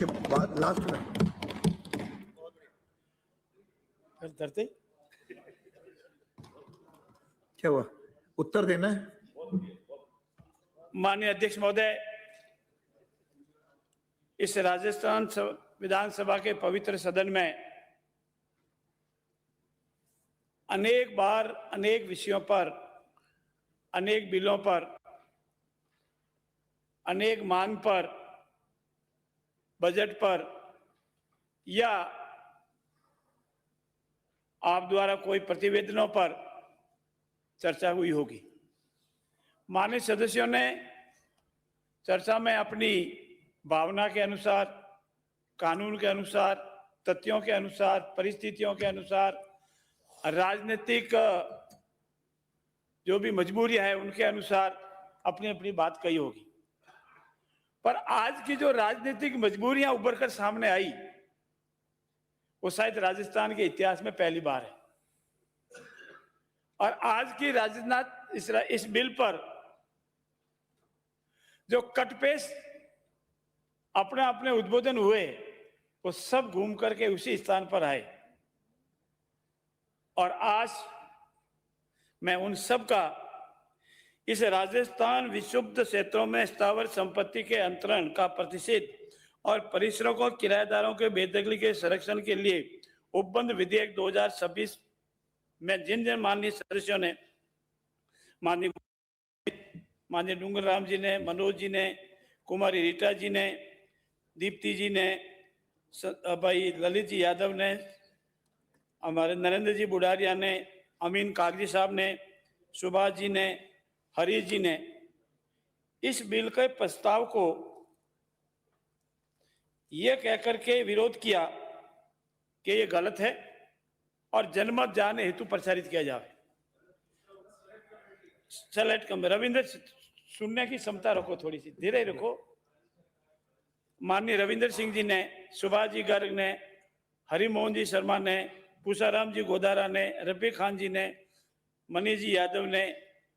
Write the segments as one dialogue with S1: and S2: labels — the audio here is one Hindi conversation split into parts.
S1: उसके बाद लास्ट में
S2: धरते
S1: क्या हुआ, उत्तर देना है।
S2: माननीय अध्यक्ष महोदय, इस राजस्थान विधानसभा के पवित्र सदन में अनेक बार अनेक विषयों पर, अनेक बिलों पर, अनेक मांग पर, बजट पर या आप द्वारा कोई प्रतिवेदनों पर चर्चा हुई होगी। माननीय सदस्यों ने चर्चा में अपनी भावना के अनुसार, कानून के अनुसार, तथ्यों के अनुसार, परिस्थितियों के अनुसार, राजनीतिक जो भी मजबूरियां है उनके अनुसार अपनी अपनी बात कही होगी। पर आज की जो राजनीतिक मजबूरियां उभर कर सामने आई वो शायद राजस्थान के इतिहास में पहली बार है। और आज की राजस्थान इस बिल पर जो कटपेश अपने अपने उद्बोधन हुए वो सब घूम करके उसी स्थान पर आए। और आज मैं उन सब का इस राजस्थान विक्षुब्ध क्षेत्रों में स्थावर संपत्ति के अंतरण का प्रतिषेध और परिसरों को किराएदारों के बेदखली के संरक्षण के लिए उपबंध विधेयक 2026 में जिन जिन माननीय सदस्यों ने, माननीय डूंगर राम जी ने, मनोज जी ने, कुमारी रीटा जी ने, दीप्ति जी ने, भाई ललित जी यादव ने, हमारे नरेंद्र जी बुढ़ारिया ने, अमीन कागजी साहब ने, सुभाष जी ने, हरीश जी ने इस बिल के प्रस्ताव को ये कहकर के विरोध किया कि ये गलत है और जनमत जानने हेतु प्रचारित किया जाए। सेलेक्ट कम रविंद्र, सुनने की क्षमता रखो, थोड़ी सी धीरे रखो। माननीय रविंद्र सिंह जी ने, सुभाष जी गर्ग ने, हरिमोहन जी शर्मा ने, पूसाराम जी गोदारा ने, रफी खान जी ने, मनीष जी यादव ने,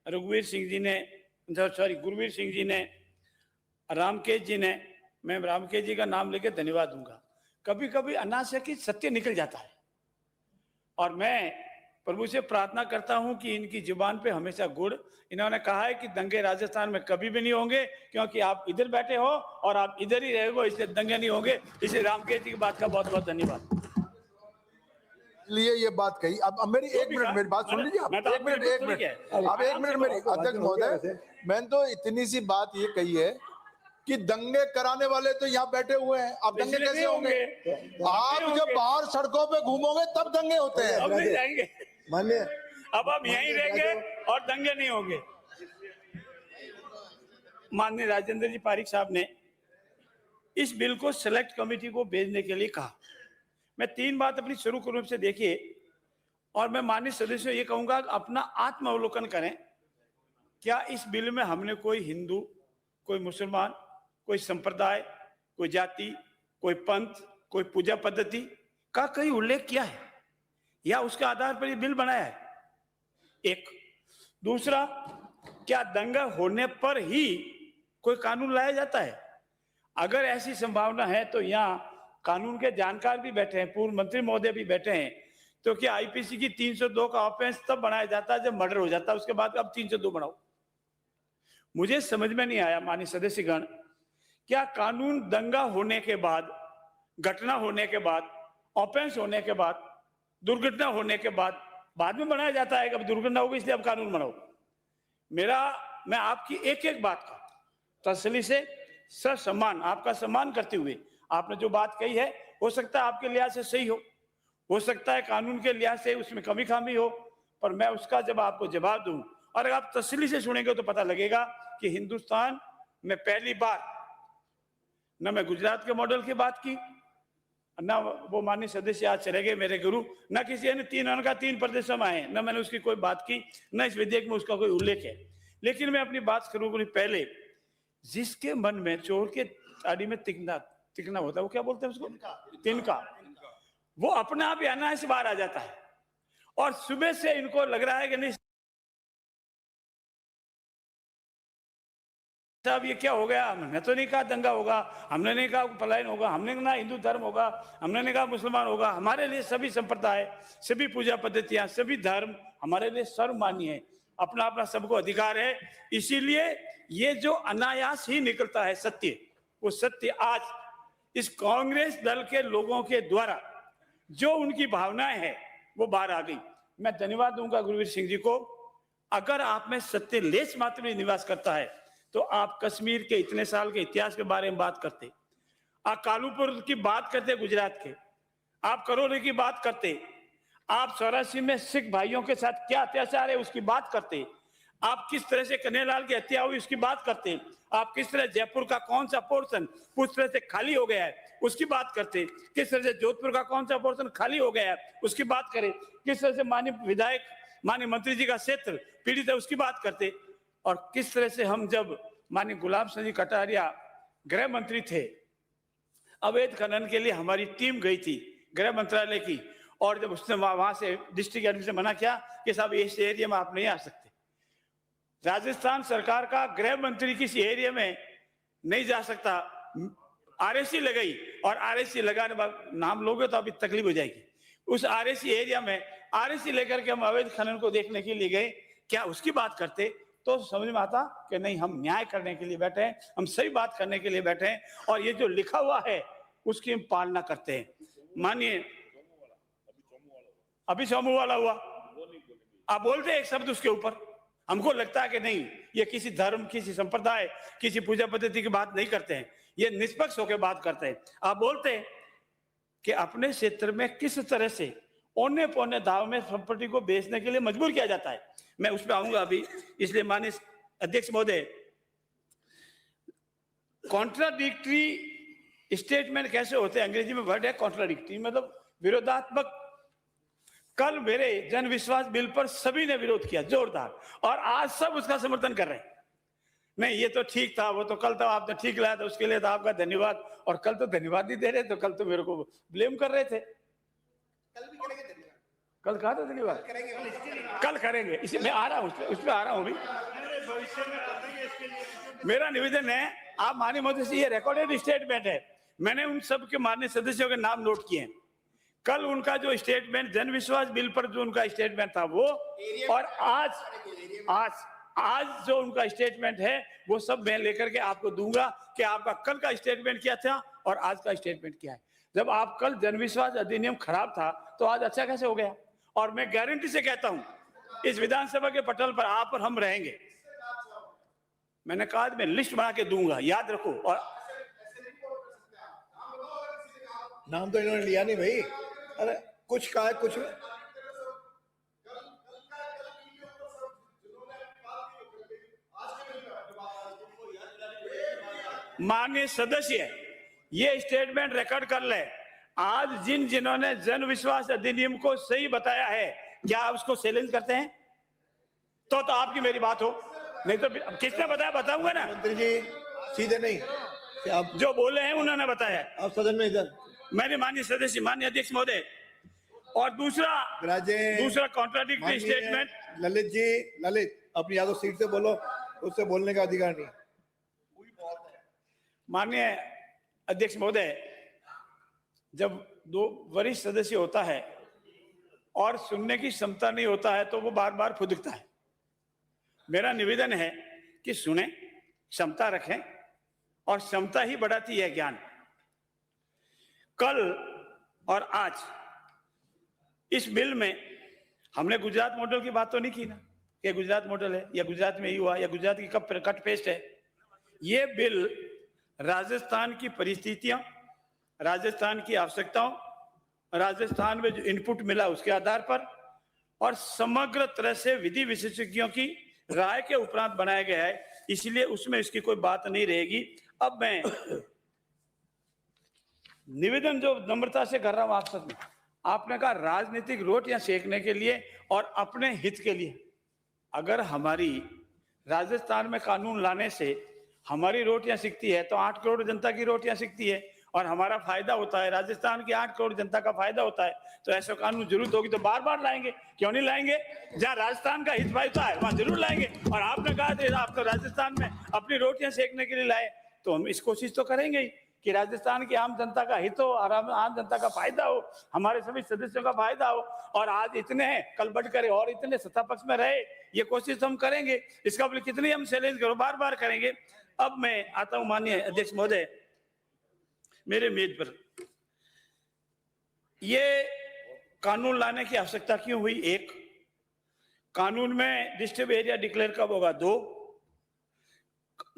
S2: रघुवीर सिंह जी ने, गुरवीर सिंह जी ने, रामकेश जी ने, मैं रामकेश जी का नाम लेके धन्यवाद दूंगा। कभी कभी अनाशकित सत्य निकल जाता है और मैं प्रभु से प्रार्थना करता हूं कि इनकी जुबान पे हमेशा गुड़। इन्होंने कहा है कि दंगे राजस्थान में कभी भी नहीं होंगे क्योंकि आप इधर बैठे हो और आप इधर ही रहोगे, इसलिए दंगे नहीं होंगे। इसलिए रामकेश जी की बात का बहुत बहुत धन्यवाद।
S3: लिए ये बात कही। अब मेरी एक मिनट मेरी बात सुन लीजिए आप। एक मिनट अब एक मिनट मेरी अध्यक्ष महोदय, मैंने तो इतनी सी बात ये कही है कि दंगे कराने वाले तो यहाँ बैठे हुए हैं, अब दंगे कैसे होंगे? आप जब बाहर सड़कों पे घूमोगे तब दंगे होते हैं।
S2: अब नहीं जाएंगे,
S1: मान्य
S2: अब हम यहीं रहेंगे और दंगे नहीं होंगे। माननीय राजेंद्र जी पारिक साहब ने इस बिल को सेलेक्ट कमेटी को भेजने के लिए कहा। मैं तीन बात अपनी शुरू रूप से देखिए और मैं माननीय सदस्यों ये कहूंगा अपना आत्मावलोकन करें। क्या इस बिल में हमने कोई हिंदू, कोई मुसलमान, कोई संप्रदाय, कोई जाति, कोई पंथ, कोई पूजा पद्धति का कहीं उल्लेख किया है या उसके आधार पर ये बिल बनाया है? एक। दूसरा, क्या दंगा होने पर ही कोई कानून लाया जाता है? अगर ऐसी संभावना है तो यहाँ कानून के जानकार भी बैठे हैं, पूर्व मंत्री महोदय भी बैठे हैं, तो क्या आईपीसी की 302 का ऑफेंस तब बनाया जाता है जब मर्डर हो जाता है, उसके बाद अब 302 बनाओ? मुझे समझ में नहीं आया माननीय सदस्यगण, क्या कानून दंगा होने के बाद, घटना होने के बाद, ऑफेंस होने के बाद, दुर्घटना होने के बाद में बनाया जाता है? कब दुर्घटना होगी इसलिए अब कानून बनाओ? मैं आपकी एक एक बात का तसल्ली से सम्मान, आपका सम्मान करते हुए आपने जो बात कही है, हो सकता है आपके लिहाज से सही हो सकता है कानून के लिहाज से उसमें कमी खामी हो, पर मैं उसका जब आपको जवाब दूं और अगर आप तसल्ली से सुनेंगे तो पता लगेगा कि हिंदुस्तान में पहली बार न मैं गुजरात के मॉडल की बात की, न वो माननीय सदस्य आज चले गए मेरे गुरु, न किसी ने तीन प्रदेशों में आए, न मैंने उसकी कोई बात की, न इस विधेयक में उसका कोई उल्लेख है। लेकिन मैं अपनी बात शुरू करूं पहले, जिसके मन में चोर के ताड़ी में तिकना होता है, वो क्या बोलते हैं उसको? तिनका। वो अपने आप ही अनायास से बाहर आ जाता है और सुबह से इनको लग रहा है कि नहीं साहब ये क्या हो गया, हमने तो नहीं कहा दंगा होगा, हमने नहीं कहा पलायन होगा, हमने नहीं कहा हिंदू धर्म होगा, हमने नहीं कहा मुसलमान होगा। हमारे लिए सभी संप्रदाय, सभी पूजा पद्धतियां, सभी धर्म हमारे लिए सर्वमान्य है, अपना अपना सबको अधिकार है। इसीलिए ये जो अनायास ही निकलता है सत्य, वो सत्य आज इस कांग्रेस दल के लोगों के द्वारा जो उनकी भावनाएं हैं वो बाहर आ गई। मैं धन्यवाद दूंगा गुरवीर सिंह जी को। अगर आप में सत्य लेश मात्र में निवास करता है तो आप कश्मीर के इतने साल के इतिहास के बारे में बात करते, आप कालूपुर की बात करते, गुजरात के, आप करोली की बात करते, आप 84 में सिख भाइयों के साथ क्या अत्याचार है उसकी बात करते, आप किस तरह से कन्हैयालाल की हत्या हुई उसकी बात करते, आप किस तरह जयपुर का कौन सा पोर्शन उस तरह से खाली हो गया है उसकी बात करते, किस तरह से जोधपुर का कौन सा पोर्शन खाली हो गया है उसकी बात करें, किस तरह से माननीय विधायक, माननीय मंत्री जी का क्षेत्र पीड़ित है उसकी बात करते, और किस तरह से हम जब माननीय गुलाम सिंह कटारिया गृह मंत्री थे, अवैध खनन के लिए हमारी टीम गई थी गृह मंत्रालय की, और जब उसने वहां से डिस्ट्रिक्ट एडमिन से मना किया कि साहब इस एरिया में आप नहीं आ सकते, राजस्थान सरकार का गृह मंत्री किसी एरिया में नहीं जा सकता, आरएसी लगाई, और आरएसी लगाने बाद नाम लोगे तो अभी तकलीफ हो जाएगी। उस आरएसी एरिया में आरएसी लेकर के हम अवैध खनन को देखने के लिए गए, क्या उसकी बात करते तो समझ में आता कि नहीं, हम न्याय करने के लिए बैठे हैं, हम सही बात करने के लिए बैठे हैं, और ये जो लिखा हुआ है उसकी हम पालना करते हैं। मानिए अभी सोमू वाला हुआ, आप बोलते हैं एक शब्द उसके ऊपर, हमको लगता है कि नहीं ये किसी धर्म, किसी संप्रदाय, किसी पूजा पद्धति की बात नहीं करते हैं, ये निष्पक्ष होकर बात करते हैं। आप बोलते हैं कि अपने क्षेत्र में किस तरह से औने पौने दाव में संपत्ति को बेचने के लिए मजबूर किया जाता है, मैं उस पर आऊंगा अभी। इसलिए माननीय अध्यक्ष महोदय, कॉन्ट्राडिक्टरी स्टेटमेंट कैसे होते हैं, अंग्रेजी में वर्ड है कॉन्ट्राडिक्टरी, मतलब विरोधात्मक। कल मेरे जन विश्वास बिल पर सभी ने विरोध किया जोरदार, और आज सब उसका समर्थन कर रहे हैं। नहीं ये तो ठीक था, वो तो कल तो आपने ठीक लाया था, उसके लिए तो आपका धन्यवाद, और कल तो धन्यवाद नहीं दे रहे, तो कल तो मेरे को ब्लेम कर रहे थे। कल भी करेंगे धन्यवाद, कल कहा था धन्यवाद, कल करेंगे, इसी मैं आ रहा हूँ, उस पर आ रहा हूँ भी। मेरा निवेदन है, आप माननीय महोदय से, ये रिकॉर्डेड स्टेटमेंट है, मैंने उन सब के माननीय सदस्यों के नाम नोट किए हैं। कल उनका जो स्टेटमेंट जन विश्वास बिल पर जो उनका स्टेटमेंट था वो, और आज जो उनका स्टेटमेंट है वो सब मैं लेकर के आपको दूंगा कि आपका कल का स्टेटमेंट क्या था और आज का स्टेटमेंट क्या है। जब आप कल जनविश्वास अधिनियम खराब था तो आज अच्छा कैसे हो गया। और मैं गारंटी से कहता हूं इस विधानसभा के पटल पर आप और हम रहेंगे। मैंने कहा मैं लिस्ट बना के दूंगा, याद रखो। और
S1: नाम तो इन्होंने लिया नहीं भाई, अरे कुछ कहा है कुछ।
S2: माननीय सदस्य ये स्टेटमेंट रिकॉर्ड कर ले। आज जिन्होंने जन विश्वास अधिनियम को सही बताया है, क्या आप उसको चैलेंज करते हैं? तो आपकी मेरी बात हो, नहीं तो किसने बताया बताऊंगा ना।
S1: मंत्री जी सीधे नहीं,
S2: आप जो बोले हैं उन्होंने बताया।
S1: आप सदन में इधर
S2: मेरे माननीय सदस्य, माननीय अध्यक्ष महोदय, और दूसरा कॉन्ट्राडिक्टरी स्टेटमेंट।
S1: ललित जी, ललित अपनी यादव सीट से बोलो, उससे बोलने का अधिकार नहीं।
S2: माननीय अध्यक्ष महोदय, जब दो वरिष्ठ सदस्य होता है और सुनने की क्षमता नहीं होता है तो वो बार बार फुदकता है। मेरा निवेदन है कि सुने, क्षमता रखें, और क्षमता ही बढ़ाती है ज्ञान। कल और आज इस बिल में हमने गुजरात मॉडल की बात तो नहीं की ना, कि गुजरात मॉडल है या गुजरात में ही हुआ या गुजरात की कब कट पेस्ट है। ये बिल राजस्थान की परिस्थितियां, राजस्थान की आवश्यकताओं, राजस्थान में जो इनपुट मिला उसके आधार पर और समग्र तरह से विधि विशेषज्ञों की राय के उपरांत बनाया गया है, इसलिए उसमें इसकी कोई बात नहीं रहेगी। अब मैं निवेदन जो नम्रता से कर रहा हूं आप सब में, आपने कहा राजनीतिक रोटियां सेकने के लिए और अपने हित के लिए, अगर हमारी राजस्थान में कानून लाने से हमारी रोटियां सिकती है तो 8 करोड़ जनता की रोटियां सिकती है, और हमारा फायदा होता है, राजस्थान की 8 करोड़ जनता का फायदा होता है, तो ऐसा कानून जरूरत होगी तो बार बार लाएंगे, क्यों नहीं लाएंगे? जहां राजस्थान का हित फायदा है वहां जरूर लाएंगे। और आपने कहा था आप तो राजस्थान में अपनी रोटियां सेकने के लिए लाए, तो हम इस कोशिश तो करेंगे ही कि राजस्थान की आम जनता का हित हो, आम जनता का फायदा हो, हमारे सभी सदस्यों का फायदा हो। और आज इतने हैं, कल बढ़ करे और इतने सत्ता पक्ष में रहे, ये कोशिश तो हम करेंगे। इसका बोले कितनी हम चैलेंज करो, बार बार करेंगे। अब मैं आता हूं माननीय अध्यक्ष महोदय, मेरे मेज पर ये कानून लाने की आवश्यकता क्यों हुई? एक, कानून में डिस्टर्ब एरिया डिक्लेयर कब होगा? 2,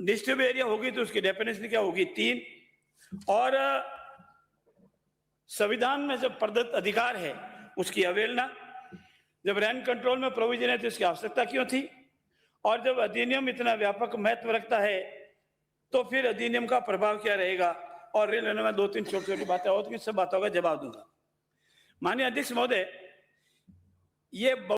S2: डिस्टर्ब एरिया होगी तो उसकी डेफिनेशन क्या होगी? 3, और संविधान में जब प्रदत्त अधिकार है उसकी अवहेलना, जब रैंक कंट्रोल में प्रोविजन है तो इसकी आवश्यकता क्यों थी? और जब अधिनियम इतना व्यापक महत्व रखता है तो फिर अधिनियम का प्रभाव क्या रहेगा? और रेल में 2-3 छोटी-छोटी बातें और सब बातों का जवाब दूंगा। माननीय अध्यक्ष महोदय, ये